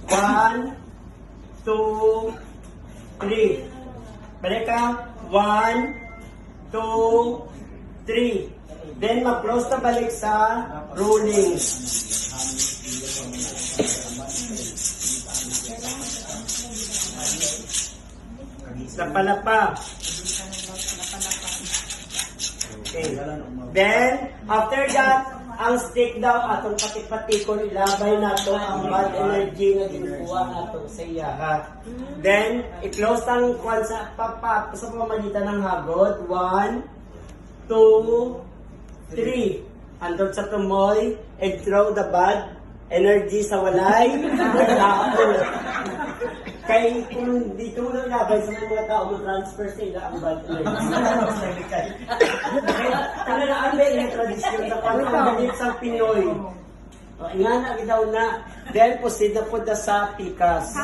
1, 2, 3. Balik ka. 1, 2, 3. Then, mag-close na balik sa rolling. Lapalapa. Okay. Then, after that, ang stick daw atong patik-patikon ilabay nato ang bad energy na ginukuha nato sa iya. Then, i-close ang kwan sa pamagitan ng hagod. 1, 2, 3. Andot sa tumoy, and throw the bad energy sa walay. Tapos, kaya kung dito mo lang labay sa mga tao, mo-transfer sa ila ang bad energy. Talagaan ba yung tradisyon na pang-ulit sa Pinoy? Nga na, daw na. Then, proceed na po sa pikas.